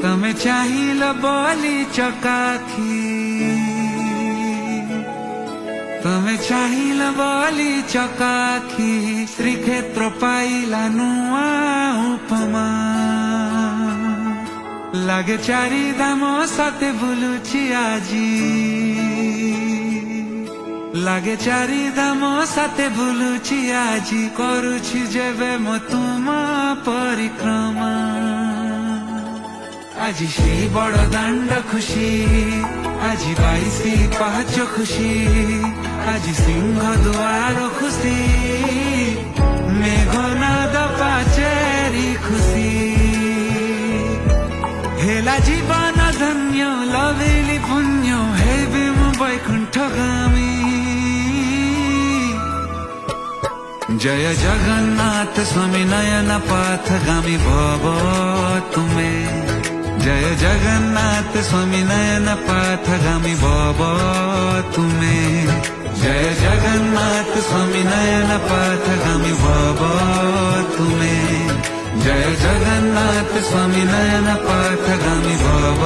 तमे चाहिल बोली चकाखी तमे चाहिल बोली चकाखी श्रीक्षेत्र पाइला नुआ उपमा लागे चारि धाम साथे बुलुची आजी लागे चारि धाम साथे बुलुची आजी करुछि जेबे मो तुमा परिक्रमा আজি সেই বড় দাণ্ড খুশি আজি 22 পাহাচ খুশি আজি সিংহ দুয়ার খুশি মেঘনাদ পাচেরি খুশি হেলা জীবন ধন্য লভিলি পুণ্য হেবি মু বৈকুণ্ঠগামী जय जगन्नाथ स्वामी नयन पथगामी भव तुमे जय जगन्नाथ स्वामी नयन पथगामी भव तुमे जय जगन्नाथ स्वामी नयन पथगामी भव तुमे जय जगन्नाथ स्वामी नयन पथगामी भव